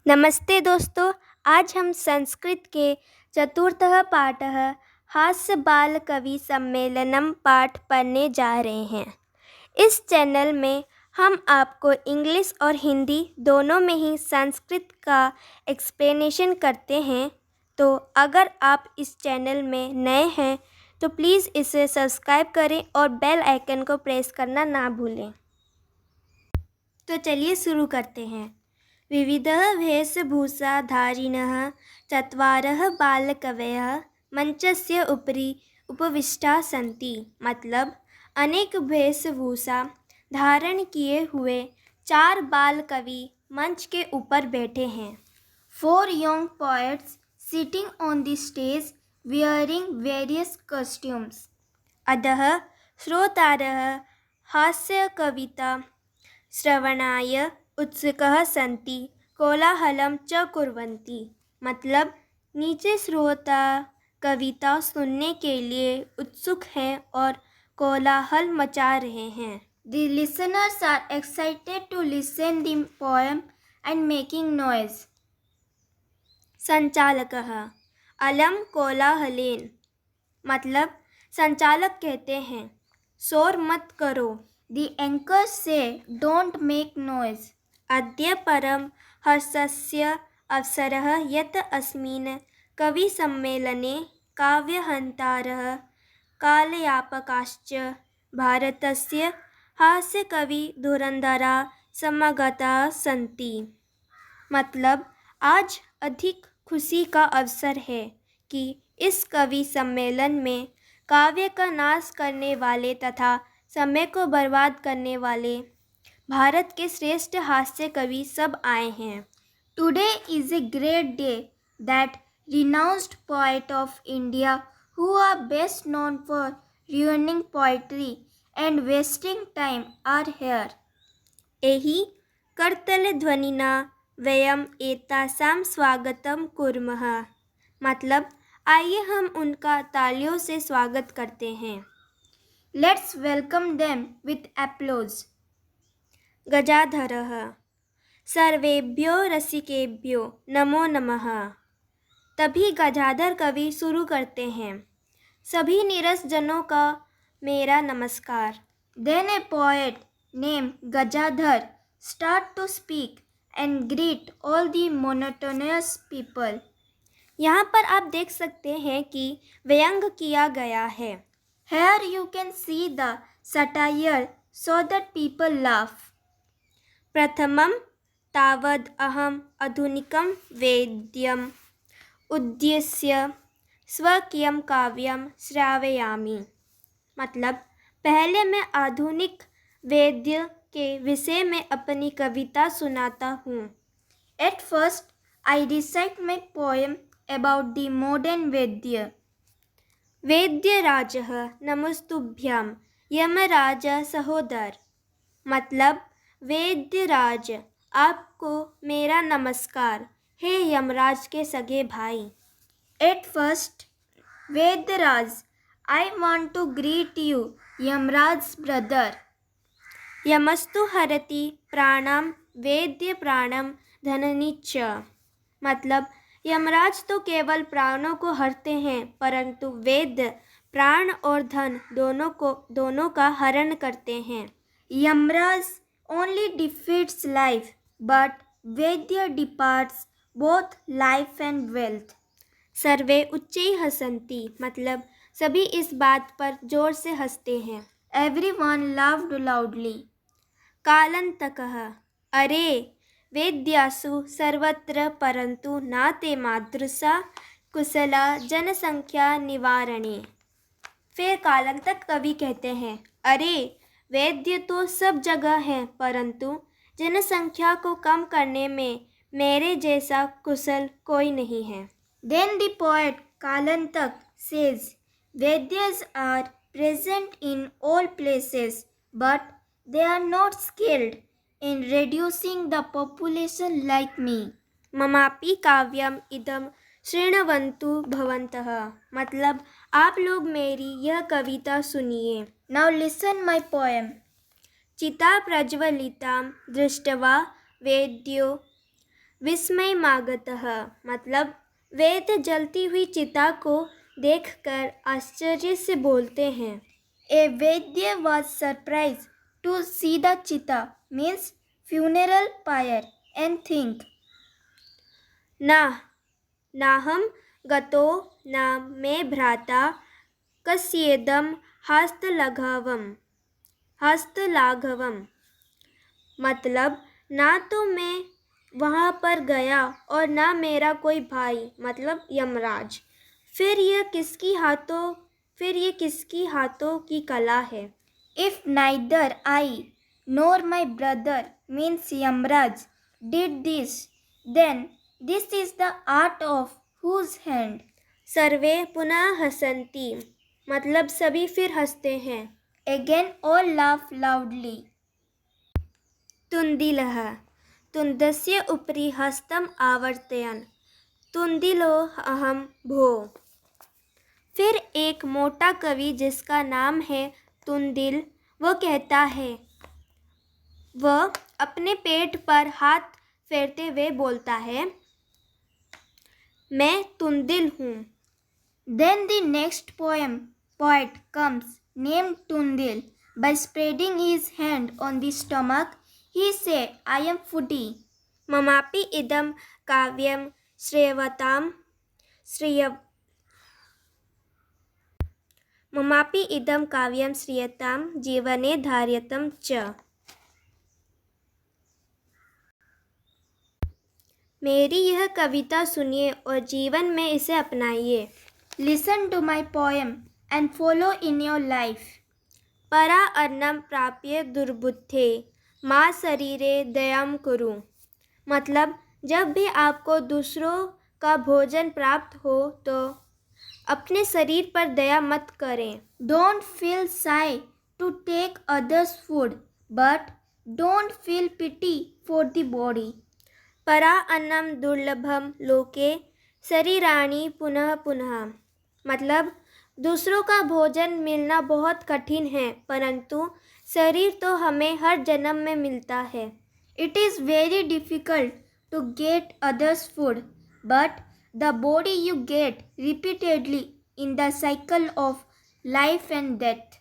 नमस्ते दोस्तों। आज हम संस्कृत के चतुर्थः पाठः हास्य बाल कवि सम्मेलनम पाठ पढ़ने जा रहे हैं। इस चैनल में हम आपको इंग्लिश और हिंदी दोनों में ही संस्कृत का एक्सप्लेनेशन करते हैं। तो अगर आप इस चैनल में नए हैं तो प्लीज़ इसे सब्सक्राइब करें और बेल आइकन को प्रेस करना ना भूलें। तो चलिए शुरू करते हैं। विविधः वेशभूषाधारिणः चत्वारः बालकवयः मंचस्य उपरि उपविष्टाः सन्ति। मतलब अनेक वेशभूषा धारण किए हुए 4 बाल कवि मंच के ऊपर बैठे हैं। 4 young poets sitting on the stage wearing various costumes. अतः श्रोतारः हास्य कविता श्रवणाय उत्सुकः सन्ति कोलाहलं च कुर्वन्ति। मतलब नीचे श्रोता कविता सुनने के लिए उत्सुक हैं और कोलाहल मचा रहे हैं। The listeners are excited to listen the poem and making noise. संचालकः अलम कोलाहलेन। मतलब संचालक कहते हैं शोर मत करो। The anchors say don't make noise. अद्य परम हर्षस्य अवसरः यत् अस्मिन् कविसम्मेलने काव्यहन्तारः कालयापकाश्च भारतस्य हास्यकविधुरन्धराः समागताः सन्ति। मतलब आज अधिक खुशी का अवसर है कि इस कवि सम्मेलन में काव्य का नाश करने वाले तथा समय को बर्बाद करने वाले भारत के श्रेष्ठ हास्य कवि सब आए हैं। Today is a great day that renowned poet of India who are best known for ruining poetry and wasting time are here. एहि करतलध्वनिना वयम् एतासां स्वागतं कुर्मः। मतलब आइए हम उनका तालियों से स्वागत करते हैं। Let's welcome them with applause. गजाधरः सर्वेभ्यो रसिकेभ्यो नमो नमः। तभी गजाधर कवि शुरू करते हैं सभी नीरस जनों का मेरा नमस्कार। Then a poet named Gajadhar start to speak and greet all the monotonous people. यहाँ पर आप देख सकते हैं कि व्यंग किया गया है। Here you can see the satire so that people laugh. प्रथमं तावद् अहम् आधुनिकं वेद्यम् उद्देश्य स्वकीयं काव्यं श्रावयामि। मतलब पहले मैं आधुनिक वेद्य के विषय में अपनी कविता सुनाता हूँ। At first I recite my poem about the modern वेद्य। वेद्यराजः नमस्तुभ्यां यमराज सहोदर। मतलब वेद्यराज आपको मेरा नमस्कार हे यमराज के सगे भाई। At first Vaidyaraj I want to greet you Yamraj brother. यमस्तु हरति प्राणां वेद्य प्राणं धननि च। मतलब यमराज तो केवल प्राणों को हरते हैं परंतु वेद्य प्राण और धन दोनों का हरण करते हैं। Yamraj only defeats life but vaidya departs both life and wealth. सर्वे उच्चैः हसन्ति। मतलब सभी इस बात पर जोर से हंसते हैं। Everyone laughed loudly. कालंतकः अरे वेद्यासु सर्वत्र परंतु न ते मादृशा कुशला जनसंख्या निवारणे। फिर कालंतक कवि कहते हैं अरे वेद्य तो सब जगह हैं परंतु जनसंख्या को कम करने में मेरे जैसा कुशल कोई नहीं है। Then the poet Kalantak says Vedyas are present in all places but they are not skilled in reducing the population like me. ममापि काव्यम इदम शृण्वन्तु भवन्तः। मतलब आप लोग मेरी यह कविता सुनिए। Now listen my poem. चिता प्रज्वलितां दृष्ट्वा वेद्यो विस्मयमागतः मतलब वैद्य जलती हुई चिता को देखकर आश्चर्य से बोलते हैं। A Vaidya was surprised to see the Chita, means funeral pyre, and think, नाहं गतो न मे भ्राता कस्येदं हस्तलाघवम् मतलब ना तो मैं वहाँ पर गया और ना मेरा कोई भाई मतलब यमराज। फिर ये किसकी हाथों की कला है। If neither I nor my brother, means Yamraj, did this, then this is the art of whose hand? सर्वे पुनः हसन्ति मतलब सभी फिर हंसते हैं। Again all laugh loudly. तुन्दिलः तुन्दस्य उपरि हस्तम् आवर्तयन् तुन्दिलो अहं भो। फिर एक मोटा कवि जिसका नाम है तुन्दिल वो कहता है, वह अपने पेट पर हाथ फेरते हुए बोलता है, मैं तुन्दिल हूँ। Then the next poet comes, named Tundil. By spreading his hand on the stomach, he said, I am foodie. ममापि इदं काव्यं श्रियतां जीवने धार्यतं च। मेरी यह कविता सुनिए और जीवन में इसे अपनाइए। Listen to my poem and follow in your life. परा अन्नं प्राप्य दुर्बुद्धे माँ शरीरे दयां कुरु मतलब जब भी आपको दूसरों का भोजन प्राप्त हो तो अपने शरीर पर दया मत करें। Don't feel shy to take others' food, but don't feel pity for the body. परा अन्नं दुर्लभम लोके शरीराणि पुनः पुनः मतलब दूसरों का भोजन मिलना बहुत कठिन है परंतु शरीर तो हमें हर जन्म में मिलता है। It is very difficult to get others' food, but the body you get repeatedly in the cycle of life and death.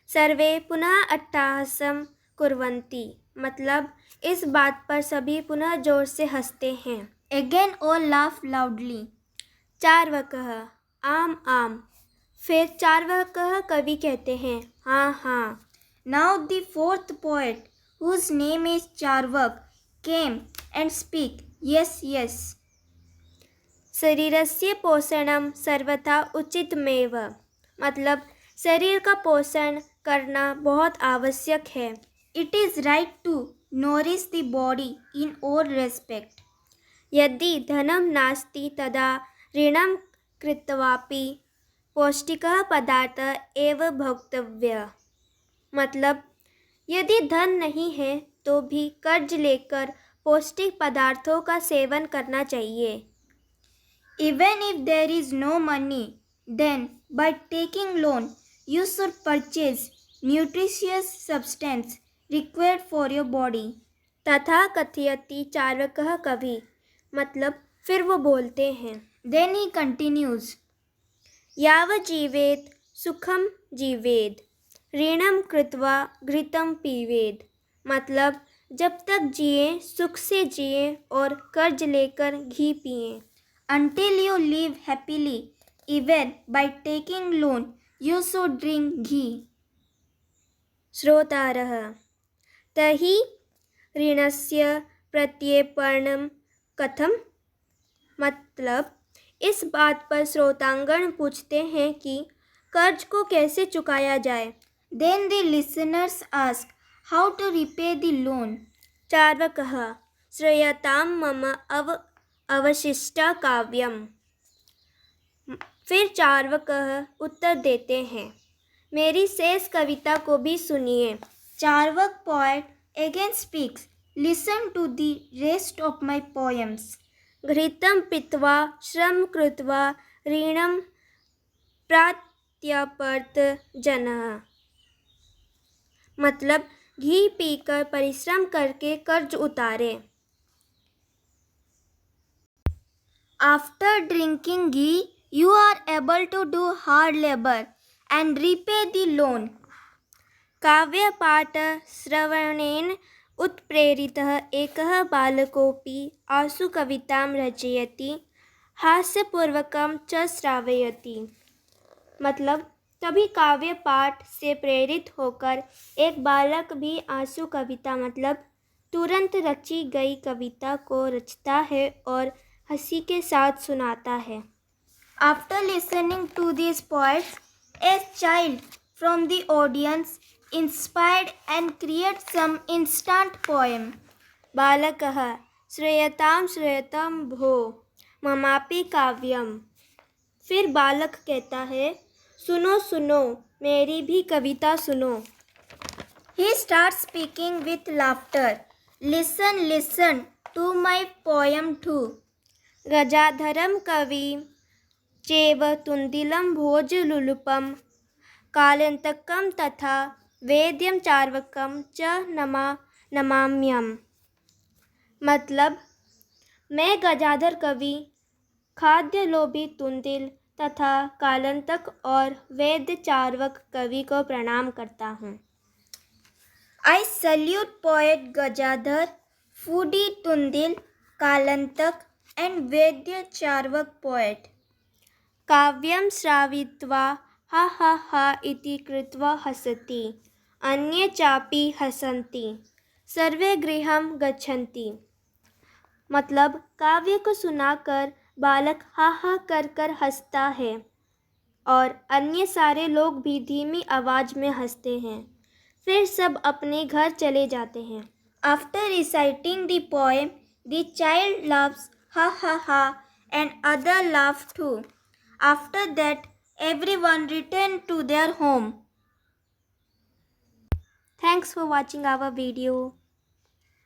सर्वे पुनः अट्टहासं कुर्वन्ति मतलब इस बात पर सभी पुनः जोर से हंसते हैं। Again all laugh loudly. चार्वकः आम आम फिर चार्वकः कवि कहते हैं, हाँ हाँ। Now the fourth poet, whose name is Charvak, came and speak, yes, yes. शरीरस्य पोषणं सर्वथा उचितमेव मतलब शरीर का पोषण करना बहुत आवश्यक है। It is right to nourish the body in all respect. यदि धनं नास्ति तदा ऋणं कृत्वापि पौष्टिकः पदार्थः एव भोक्तव्यः मतलब यदि धन नहीं है तो भी कर्ज लेकर पौष्टिक पदार्थों का सेवन करना चाहिए। Even if there is no money, then by taking loan, you should purchase nutritious substance required for your body. तथा कथयति चार्वकः कवि मतलब फिर वो बोलते हैं। Then he continues, यावत् जीवेत सुखम जीवेद ऋणम कृत्वा घृतम पीवेद मतलब जब तक जिए सुख से जिए और कर्ज लेकर घी पिए। until you live happily, even by taking loan, you should drink ghee. श्रोतारः तहि ऋणस्य प्रत्यर्पणं कथम मतलब इस बात पर श्रोतांगण पूछते हैं कि कर्ज को कैसे चुकाया जाए। Then the listeners ask how to repay the loan. चार्वकः श्रूयतां मम अवशिष्टा काव्यम फिर चार्वकः उत्तर देते हैं, मेरी शेष कविता को भी सुनिए। Charvak poet again speaks, listen to the rest of my poems. घृतं पीत्वा श्रम कृत्वा ऋणं प्रत्यर्पयत् जनः मतलब घी पीकर परिश्रम करके कर्ज उतारे। After drinking ghee, you are able to do hard labor and repay the loan. काव्यपाठश्रवणेन उत्प्रेरितः एकः बालकोऽपि आशुकवितां रचयति, हास्यपूर्वकं च श्रावयति। मतलब तभी काव्य पाठ से प्रेरित होकर एक बालक भी आंसू कविता मतलब तुरंत रची गई कविता को रचता है और हंसी के साथ सुनाता है। After listening to these poets, a child from the audience inspired and create some instant poem. बालकः श्रूयतां श्रूयतां भो ममापि काव्यम। फिर बालक कहता है, सुनो सुनो मेरी भी कविता सुनो। He starts speaking with laughter. Listen, listen to my poem too. गजाधरं कविं चैव तुन्दिलं भोजलुलुपं कालान्तकं तथा वेद्यं चार्वकं च नमाम्यहम्। मतलब मैं गजाधर कवि, खाद्य लोभी तुंदिल तथा कालांतक और वेद चार्वक कवि को प्रणाम करता हूँ। I salute poet Gajadhar, foodie Tundil, Kalantak and Vedya Charvak poet. काव्यं श्रावयित्वा हा हा हा इति कृत्वा हसति, अन्ये चापि हसन्ति, सर्वे गृहं गच्छन्ति। मतलब काव्य को सुनाकर बालक हा हा कर हंसता है और अन्य सारे लोग भी धीमी आवाज़ में हंसते हैं। फिर सब अपने घर चले जाते हैं। After reciting the poem, the child laughs ha ha ha and other laugh too. After that, everyone return to their home. Thanks for watching our video.